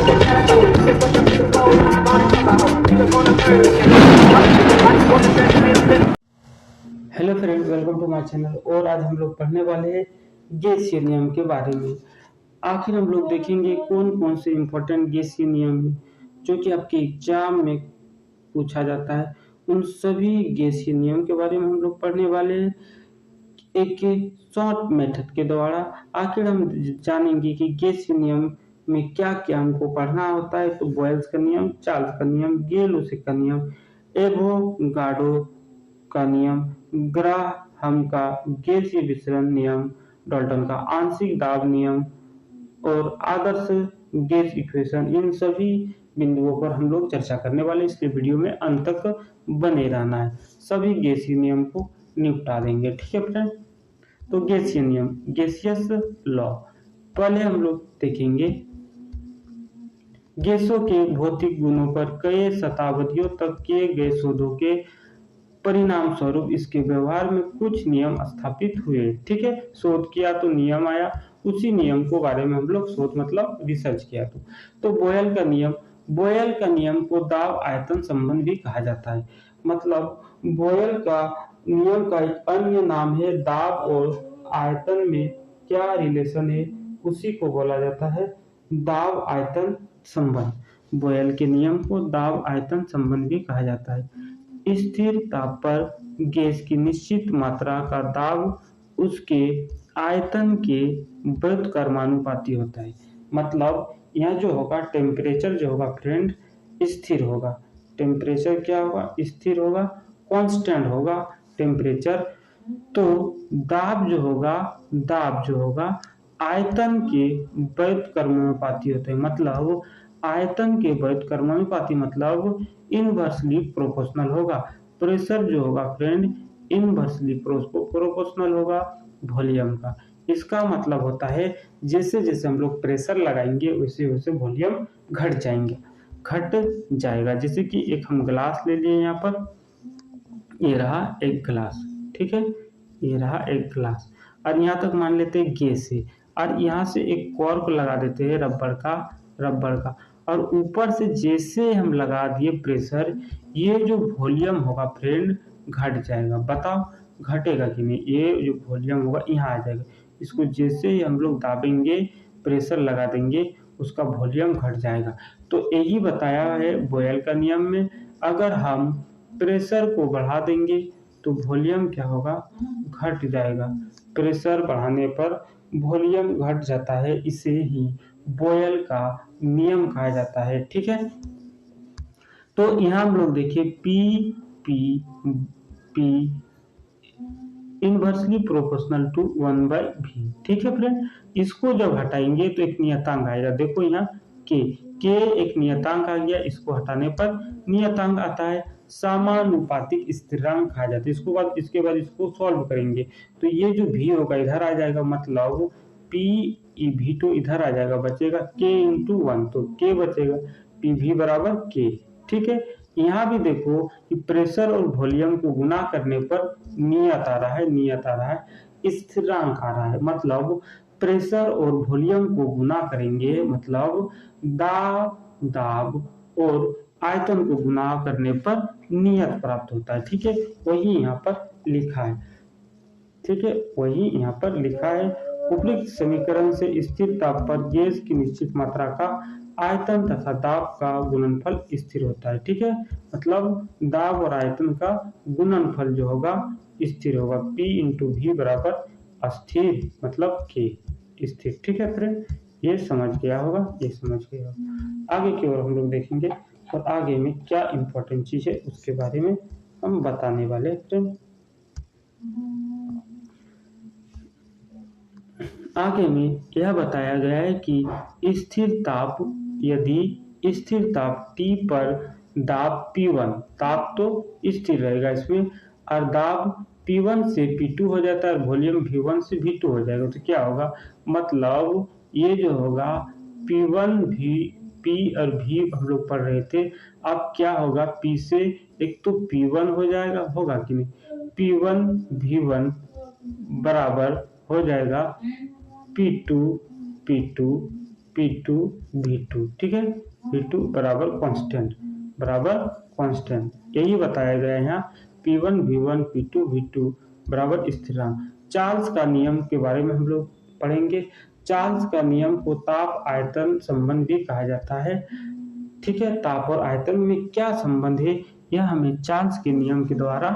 Hello friends, welcome to my channel. और आज हम लोग पढ़ने वाले हैं गैसीय नियम के बारे में। आखिर हम लोग देखेंगे कौन कौन से इम्पोर्टेंट गैसीय नियम है जो कि आपके एग्जाम में पूछा जाता है। उन सभी गैसीय नियम के बारे में हम लोग पढ़ने वाले हैं एक शॉर्ट मेथड के द्वारा। आखिर हम जानेंगे कि गैसीय नियम में क्या क्या हमको पढ़ना होता है। तो बॉयल्स का नियम, चार्ल्स का नियम, गेल-लुसी का नियम, एवोगाड्रो का नियम, ग्राहम का गैसीय विसरण नियम, डाल्टन का आंशिक दाब नियम और आदर्श गैस इक्वेशन, इन सभी बिंदुओं पर हम लोग चर्चा करने वाले। इसलिए वीडियो में अंत तक बने रहना है। सभी गैसीय नियम को निपटा देंगे, ठीक है फ्रेंड। तो गैसीय नियम, गैसियस लॉ, पहले हम लोग देखेंगे गैसों के भौतिक गुणों पर कई शताब्दियों तक किए गए शोधों के परिणाम स्वरूप इसके व्यवहार में कुछ नियम स्थापित हुए। ठीक है, शोध किया तो नियम आया, उसी नियम को बारे में हम लोग शोध मतलब रिसर्च किया। तो बोयल का नियम, बोयल का नियम को दाब आयतन संबंध भी कहा जाता है। मतलब बोयल का नियम का एक अन्य नाम है दाब और आयतन में क्या रिलेशन है, उसी को बोला जाता है दाब आयतन संबंध। बोयल के नियम को दाब आयतन संबंध भी कहा जाता है। स्थिर ताप पर गैस की निश्चित मात्रा का दाब उसके आयतन के व्युत्क्रमानुपाती होता है। मतलब यहाँ जो होगा टेम्परेचर जो होगा फ्रेंड स्थिर होगा। टेम्परेचर क्या होगा? स्थिर होगा, कांस्टेंट होगा टेम्परेचर। तो दाब जो होगा आयतन के व्युत्क्रमानुपाती होते हैं। मतलब आयतन के व्युत्क्रमानुपाती मतलब इनवर्सली प्रोपोर्शनल होगा। प्रेशर जो होगा फ्रेंड इनवर्सली प्रोपोर्शनल होगा वॉल्यूम का। इसका मतलब होता है जैसे जैसे हम लोग प्रेशर लगाएंगे वैसे वैसे वॉल्यूम घट जाएगा। जैसे कि एक हम ग्लास ले लिए, यहाँ पर ये रहा एक ग्लास, ठीक है, ये रहा एक ग्लास और यहाँ तक मान लेते हैं गैस है और यहाँ से एक कॉर्क लगा देते हैं रबर का और ऊपर से जैसे हम लगा दिए प्रेशर, ये जो वॉल्यूम होगा फ्रेंड घट जाएगा। बताओ घटेगा कि नहीं? ये जो वॉल्यूम होगा यहाँ आ जाएगा। इसको जैसे ही हम लोग दाबेंगे, प्रेशर लगा देंगे, उसका वॉल्यूम घट जाएगा। तो यही बताया है बोयल का नियम में। अगर हम प्रेशर को बढ़ा देंगे तो वॉल्यूम क्या होगा? घट जाएगा। प्रेशर बढ़ाने पर वॉल्यूम घट जाता है, इसे ही बोयल का नियम कहा जाता है। ठीक है, तो यहाँ हम लोग देखिए P inversely proportional to 1/v। ठीक है फ्रेंड, इसको जब हटाएंगे तो एक नियतांक आएगा। देखो यहाँ के एक नियतांक आ गया। इसको हटाने पर नियतांक आता है समानुपातिक स्थिरांक कहा जाता है। इसके बाद इसको सॉल्व करेंगे तो ये जो v होगा इधर आ जाएगा। मतलब v2 इधर आ जाएगा, बचेगा k इंटू 1, तो k बचेगा, pv बराबर k। ठीक है, यहाँ भी देखो कि प्रेशर और वॉल्यूम को गुना करने पर नियत आ रहा है स्थिरांक आ रहा है। मतलब प्रेशर और वॉल्यूम को गुना करेंगे, मतलब दाब और आयतन को गुना करने पर नियत प्राप्त होता है। ठीक है, वही यहाँ पर लिखा है। ठीक है, वही यहाँ पर लिखा है। उपयुक्त समीकरण से स्थिर ताप पर गैस की निश्चित मात्रा का आयतन तथा दाब का गुणनफल स्थिर होता है। ठीक है, मतलब दाब और आयतन का गुणनफल जो होगा स्थिर होगा। P इंटू V बराबर अस्थिर, मतलब K स्थिर। ठीक है फ्रेंड, ये समझ गया होगा। आगे की ओर हम लोग देखेंगे और आगे में क्या इंपॉर्टेंट चीज है उसके बारे में हम बताने वाले फ्रेंड। आगे में यह बताया गया है कि यदि स्थिर ताप T पर दाब P1, ताप तो स्थिर रहेगा इसमें, और दाब P1 से P2 हो जाता है और वॉल्यूम V1 से V2 हो जाएगा, तो क्या होगा? मतलब ये जो होगा P1 P और V हम लोग पढ़ रहे थे, अब क्या होगा? P से एक तो P1 हो जाएगा, होगा कि नहीं? P1 V1 बराबर हो जाएगा P2 P2 V2, ठीक है, V2 बराबर कांस्टेंट यही बताया गया है यहाँ। P1 V1 P2 V2 बराबर स्थिरांक। चार्ल्स का नियम के बारे में हम लोग पढ़ेंगे। चार्ल्स का नियम को ताप आयतन संबंध भी कहा जाता है, ठीक है। ताप और आयतन में क्या संबंध है, यह हमें चार्ल्स के नियम के द्वारा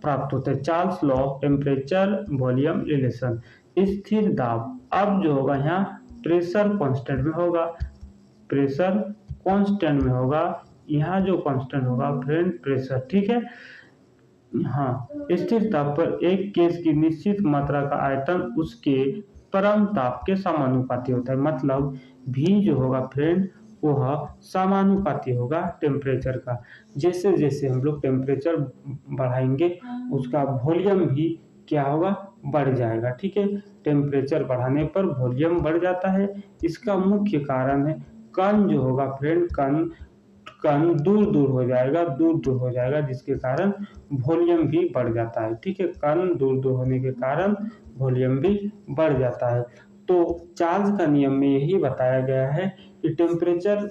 प्राप्त होता है। Charles law of temperature volume relation. स्थिर दाब, अब जो होगा यहाँ प्रेशर कांस्टेंट में होगा, प्रेशर कांस्टेंट में होगा, यहाँ जो कांस्टेंट होगा फ्रेंड प्रेशर, ठीक है। हाँ, स्थिर ताप पर एक गैस की निश्चित मात्रा का आयतन उसके परम ताप के समानुपाती होता है। मतलब भी जो होगा फ्रेंड वह समानुपाती होगा टेम्परेचर का। जैसे जैसे हम लोग टेम्परेचर बढ़ाएंगे उसका वॉल्यूम भी क्या होगा, बढ़ जाएगा, ठीक है। टेम्परेचर बढ़ाने पर वॉल्यूम बढ़ जाता है। इसका मुख्य कारण है कण जो होगा फ्रेंड, कण दूर दूर हो जाएगा जिसके कारण वॉल्यूम भी बढ़ जाता है, ठीक है। कण दूर दूर होने के कारण वॉल्यूम भी बढ़ जाता है। तो चार्ल्स का नियम में यही बताया गया है कि टेम्परेचर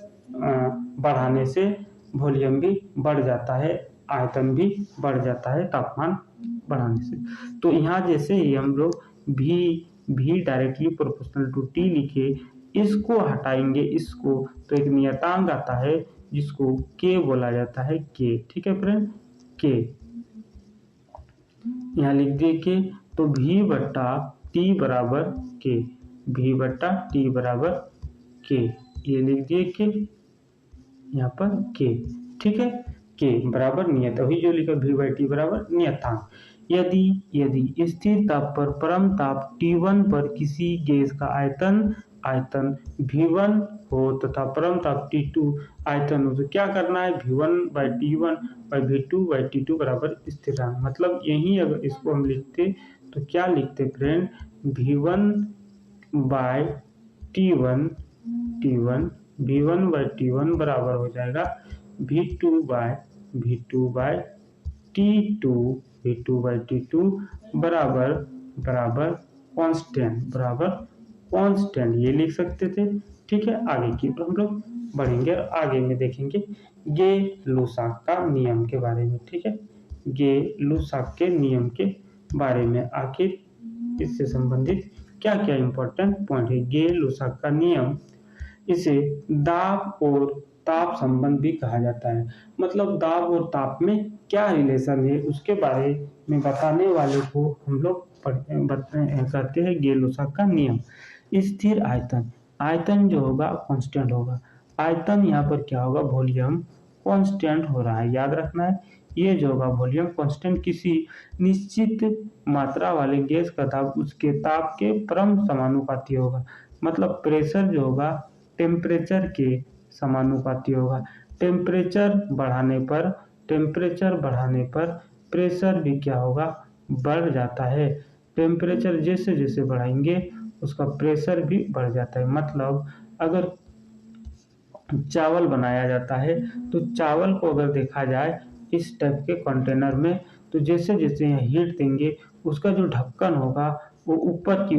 बढ़ाने से वॉल्यूम भी बढ़ जाता है, आयतन भी बढ़ जाता है तापमान बढ़ाने से। तो यहाँ जैसे ही हम लोग भी डायरेक्टली प्रोपोर्शनल टू टी लिखे, इसको हटाएंगे इसको, तो एक नियतांक आता है जिसको के बोला जाता है, के, ठीक है फ्रेंड, के यहाँ लिख दिए के। तो V बट्टा टी बराबर के, V बट्टा टी बराबर के, ये लिख दिए के यहाँ पर के, ठीक है। के बराबर नियत, वही जो लिखा V बाई टी बराबर नियतांक। यदि स्थिर ताप पर परम ताप T1 पर किसी गैस का आयतन V1 हो तथा परम ताप T2 आयतन हो, तो क्या करना है, V1 by T1 by V2 by T2 बराबर स्थिरांक। मतलब यही अगर इसको हम लिखते तो क्या लिखते friend, V1 by T1 V1 by T1 बराबर हो जाएगा V2 by T2 by T2 बराबर कांस्टेंट ये लिख सकते थे, ठीक है। आगे की तो हम लोग बढ़ेंगे और आगे में देखेंगे गे-लुसाक का नियम के बारे में, ठीक है। गे-लुसाक के नियम के बारे में आखिर इससे संबंधित क्या क्या इंपॉर्टेंट पॉइंट है। गे-लुसाक का नियम, इसे दाब और ताप संबंध भी कहा जाता है। मतलब दाब और ताप में क्या रिलेशन है उसके बारे में बताने वाले को हम लोग कहते हैं गे-लुसाक का नियम। स्थिर आयतन जो होगा कांस्टेंट होगा। आयतन यहाँ पर क्या होगा, वॉल्यूम कांस्टेंट हो रहा है, याद रखना है। ये जो होगा वॉल्यूम कांस्टेंट, किसी निश्चित मात्रा वाले गैस का ताप उसके ताप के परम समानुपाती होगा। मतलब प्रेशर जो होगा टेम्परेचर के समानुपाती होगा। टेम्परेचर बढ़ाने पर प्रेशर भी क्या होगा, बढ़ जाता है। टेम्परेचर जैसे जैसे बढ़ाएंगे उसका प्रेशर भी बढ़ जाता है। मतलब अगर चावल बनाया जाता है तो चावल को अगर देखा जाए इस टाइप के कंटेनर में, तो जैसे जैसे यहाँ हीट देंगे उसका जो ढक्कन होगा वो ऊपर की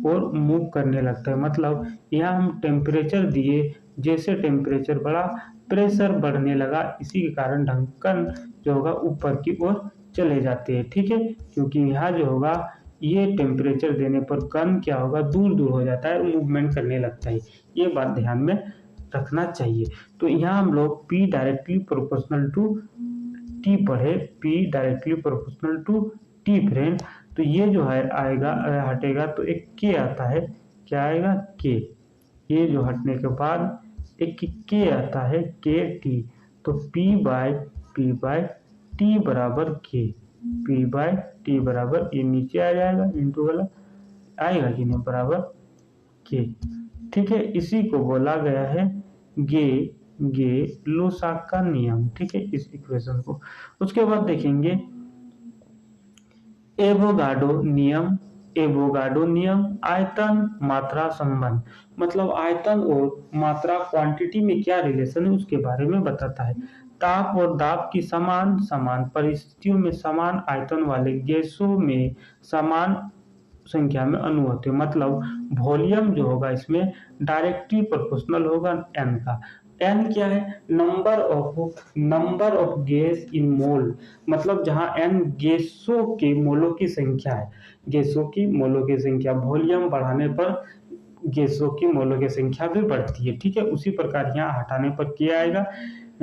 ओर मूव करने लगता है। मतलब यहाँ हम टेम्परेचर दिए, जैसे टेम्परेचर बढ़ा प्रेशर बढ़ने लगा, इसी के कारण ढक्कन जो होगा ऊपर की ओर चले जाते हैं, ठीक है। क्योंकि यहाँ जो होगा ये टेम्परेचर देने पर कण क्या होगा, दूर दूर हो जाता है, मूवमेंट करने लगता है। ये बात ध्यान में रखना चाहिए। तो यहाँ हम लोग P directly proportional to T पढ़े, P directly proportional to T friend. तो ये जो है आएगा हटेगा तो एक K आता है, क्या आएगा, K। ये जो हटने के बाद एक K आता है, KT। तो P बाई T बराबर K, P बाई T बराबर, ये नीचे आ जाएगा इंटू वाला आएगा कि नहीं, बराबर K, ठीक है। इसी को बोला गया है गे-लुसाक का नियम, ठीक है, इस इक्वेशन को। उसके बाद देखेंगे एवोगाड्रो नियम आयतन मात्रा संबंध। मतलब आयतन और मात्रा क्वांटिटी में क्या रिलेशन है उसके बारे में बताता है। ताप और दाब की समान परिस्थितियों में समान आयतन वाले गैसों में समान संख्या में अणु होते हैं। मतलब वॉल्यूम जो होगा इसमें डायरेक्टली प्रोपोर्शनल होगा n का। n क्या है? नंबर ऑफ गैस इन मोल। मतलब जहां n गैसों के मोलों की संख्या है, गैसों की मोलों की संख्या, वॉल्यूम बढ़ाने पर गैसों की मोलों की संख्या भी बढ़ती है। ठीक है, उसी प्रकार यहाँ हटाने पर क्या आएगा?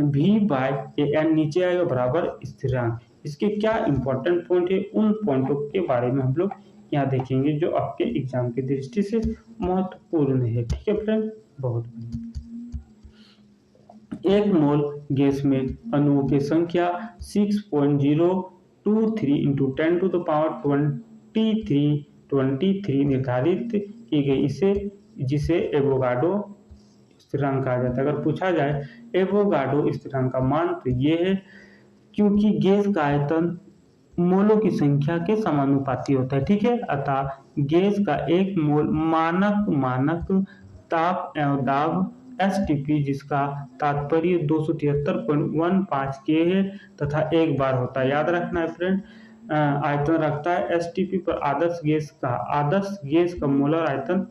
v बाय एन नीचे आएगा बराबर स्थिरांक। इसके क्या इंपॉर्टेंट पॉइंट है, उन पॉइंटों के बारे में हम लोग यहाँ देखेंगे जो आपके एग्जाम की दृष्टि से महत्वपूर्ण है। ठीक है फ्रेंड, बहुत बढ़िया। एक मोल गैस में अणुओं की संख्या 6.023 इंटू 10 टू द पावर 23 निर्धारित की गई, इसे जिसे एवोगाड्रो स्थिरांक कहा जाता है। अगर पूछा जाए एवोगाड्रो स्थिरांक का मान तो ये है, क्योंकि गैस का आयतन मोलों की संख्या के समानुपाती होता है। ठीक है, अतः गैस का एक मोल मानक ताप एवं दाब एसटीपी, जिसका तात्पर्य 273.15 के है तथा एक बार होता है। याद रखना है फ्रेंड, आयतन रखता है एसटीपी पर आदर्श गैस का मोलर आयतन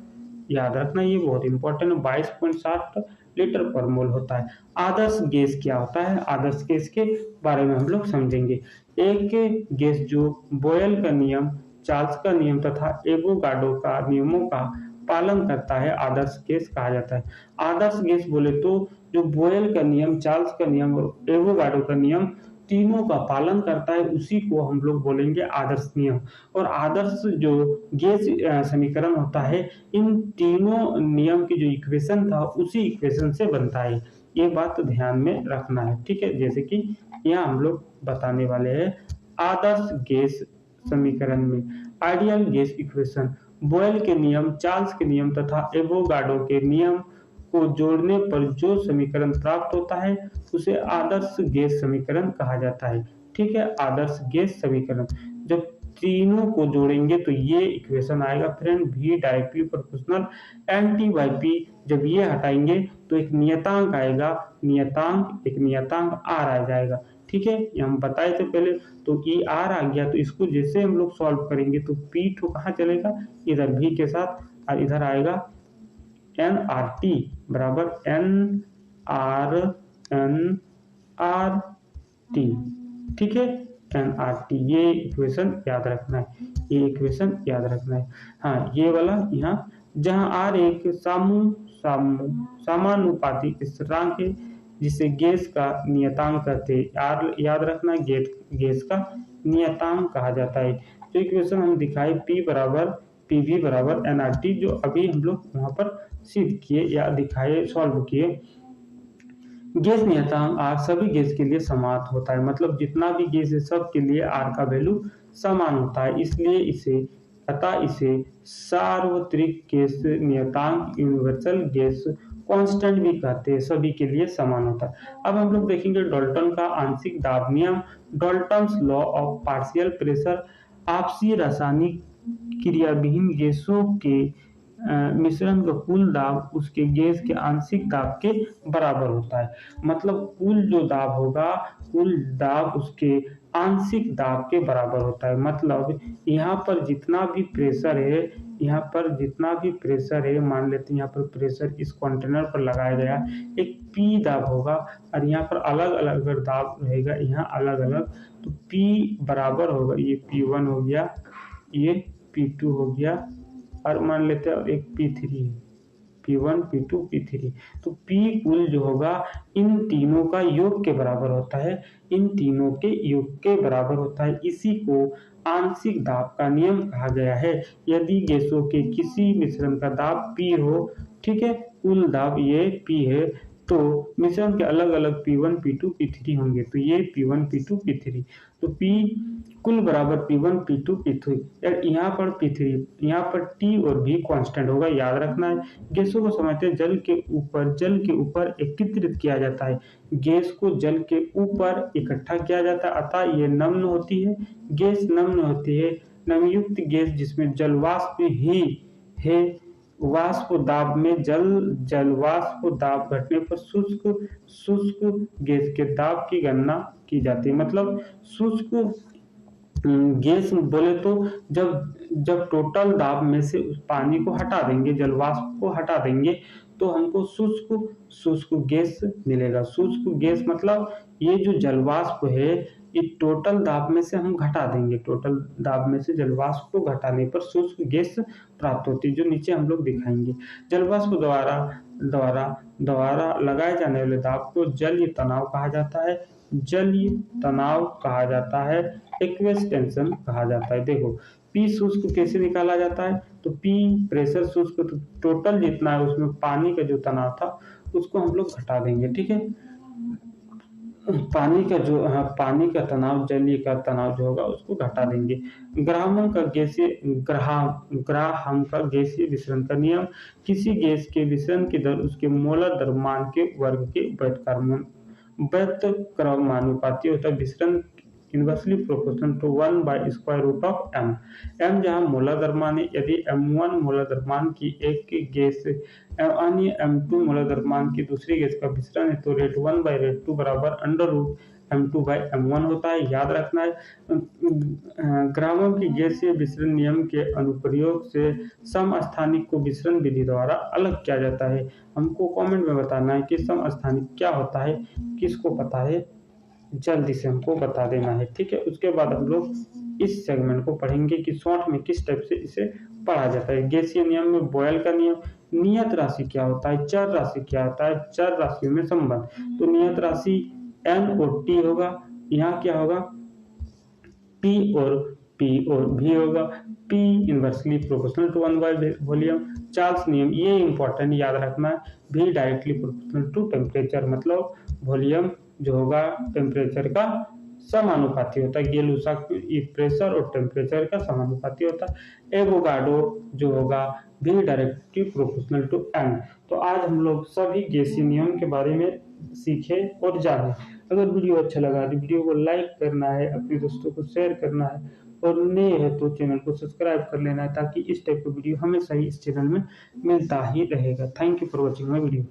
याद रखना, ये बहुत इंपॉर्टेंट है, 22.7 लीटर पर मोल होता है। आदर्श गैस क्या होता है? आदर्श गैस के बारे में हम लोग समझेंगे। एक गैस जो बॉयल का नियम, चार्ल्स का नियम तथा एवोगाड्रो का नियमों का पालन करता है, आदर्श गैस कहा जाता है। आदर्श गैस बोले तो जो बॉयल का नियम, चार्ल्स का नियम और एवोगाड्रो का नियम तीनों का पालन करता है, उसी को हम लोग बोलेंगे आदर्श नियम। और आदर्श जो गैस समीकरण होता है, इन तीनों नियम की जो इक्वेशन था उसी इक्वेशन से बनता है। ये बात ध्यान में रखना है। ठीक है, जैसे कि यहाँ हम लोग बताने वाले हैं आदर्श गैस समीकरण में आइडियल गैस इक्वेशन, बॉयल के नियम, चार्ल्स के नियम तथा एवोगाड्रो के नियम को जोड़ने पर जो समीकरण प्राप्त होता है उसे आदर्श गैस समीकरण कहा जाता है। ठीक है, आदर्श गैस समीकरण जब तीनों को जोड़ेंगे तो ये इक्वेशन आएगा friend, v directly proportional nt by p। जब ये हटाएंगे तो एक नियतांक आएगा, एक नियतांक r आ जाएगा। ठीक है, ये हम बताए थे पहले, तो ई आर आ गया, तो इसको जैसे हम लोग सॉल्व करेंगे तो पी टू कहाँ चलेगा? इधर भी के साथ, और इधर आएगा एन आर टी बराबर एन आर टी। ठीक है, एन आर टी, ये इक्वेशन याद रखना है, ये इक्वेशन याद रखना है। हाँ, ये वाला यहाँ जहाँ आर एक समानुपाती स्थिरांक है जिसे गैस का नियतांक कहते हैं। आर याद रखना, गैस का नियतांक कहा जाता है। जो इक्वेशन हम दिखाए P बराबर PV बराबर nRT, जो अभी हम लोग वहां पर सिद्ध किए या दिखाए, सॉल्व किए। गैस नियतांक R सभी गैस के लिए समान होता है, मतलब जितना भी गैस है सब के लिए R का वैल्यू समान होता है, इसलिए इसे सार्वत्रिक गैस नियतांक यूनिवर्सल गैस कांस्टेंट भी कहते हैं, सभी के लिए समान होता है। अब हम लोग देखेंगे डाल्टन का आंशिक दाब नियम, Dalton's law of partial pressure. आपसी रासायनिक क्रियाविहीन गैसों के मिश्रण का कुल दाब उसके गैस के आंशिक दाब के बराबर होता है। मतलब कुल जो दाब होगा, कुल दाब उसके आंशिक दाब के बराबर होता है। मतलब यहाँ पर जितना भी प्रेशर है, मान लेते हैं यहाँ पर प्रेशर इस कंटेनर पर लगाया गया, एक P दाब होगा और यहाँ पर अलग अलग अगर दाब रहेगा, यहाँ अलग अलग, तो P बराबर होगा, ये P1 हो गया, ये P2 हो गया, और मान लेते हैं एक P3 है, P1 P2 P3। तो P कुल जो होगा इन तीनों का योग के बराबर होता है, इसी को आंशिक दाब का नियम कहा गया है। यदि गैसों के किसी मिश्रण का दाब P हो, ठीक है, कुल दाब ये P है, तो मिश्रण के अलग अलग P1 P2 P3 होंगे, तो ये P1 P2 P3, तो P कुल बराबर P1 P2 P3, यहाँ पर P3, यहाँ पर T और V कांस्टेंट होगा, याद रखना है। गैसों को समझते जल के ऊपर एकत्रित किया जाता है, गैस को जल के ऊपर इकट्ठा किया जाता है, अतः ये नम्न होती है, गैस नम्न होती है। नमयुक्त गैस जिसमें जलवाष्प ही है, वाष्प दाब में जलवाष्प दाब घटने पर शुष्क गैस के दाब की गणना की जाती है। मतलब शुष्क गैस बोले तो जब जब टोटल दाब में से उस पानी को हटा देंगे, जल वाष्प को हटा देंगे, तो हमको शुष्क शुष्क गैस मिलेगा। शुष्क गैस मतलब ये जो जल वाष्प है, ये टोटल दाब में से हम घटा देंगे। टोटल दाब में से जल वाष्प को घटाने पर शुष्क गैस प्राप्त होती है, जो नीचे हम लोग दिखाएंगे। जल वाष्प द्वारा द्वारा द्वारा लगाए जाने वाले दाब को जलीय तनाव कहा जाता है। जलीय तनाव कहा जाता है, एक्वेस टेंशन कहा जाता है। देखो पी शुष्क कैसे निकाला जाता है, तो पी प्रेशर शुष्क, तो टोटल जितना है उसमें पानी का जो तनाव था उसको हम लोग घटा देंगे। ठीक है, पानी का तनाव, जलीय का तनाव जो होगा उसको घटा देंगे। ग्राहम का गैसीय विसरण का नियम, किसी गैस के विसरण की दर उसके मोलर द्रव्यमान के वर्ग के व्युत्क्रमानुपाती होता है। विसरण inversely proportional to 1/√m। m जहाँ मोलर द्रव्यमान है, यदि m1 मोलर द्रव्यमान की एक गैस अन्य m2 मोलर द्रव्यमान की दूसरी गैस का विसरण है, तो रेट 1/2 बराबर √m2/m1 होता है। याद रखना है। ग्रामों की गैसीय विसरण नियम के अनुप्रयोग से समस्थानिक को विसरण विधि द्वारा अलग किया जाता है। हमको कमेंट में बताना है कि समस्थानिक क्या होता है, किसको पता है जल्दी से हमको बता देना है। ठीक है, उसके बाद हम लोग इस सेगमेंट को पढ़ेंगे कि शॉर्ट में किस टाइप से इसे पढ़ा जाता है। गैसीय नियम में बॉयल का नियम, नियत राशि क्या होता है, चर राशि क्या होता है, चर राशियों में संबंध। तो नियत राशि n और t होगा, यहाँ क्या होगा p और v होगा। p inversely proportional to volume. Charles नियम, ये इंपॉर्टेंट याद रखना है। v directly proportional to temperature, मतलब वॉल्यूम जो होगा टेम्परेचर का समानुपाती होता है। गेलुसा प्रेशर और टेम्परेचर का समानुपाती होता है। एवोगाड्रो जो होगा v directly proportional to n। तो आज हम लोग सभी गैसीय नियम के बारे में सीखे और जाने। अगर वीडियो अच्छा लगा तो वीडियो को लाइक करना है, अपने दोस्तों को शेयर करना है, और नए है तो चैनल को सब्सक्राइब कर लेना है, ताकि इस टाइप का वीडियो हमेशा ही इस चैनल में मिलता ही रहेगा। Thank you for watching my video.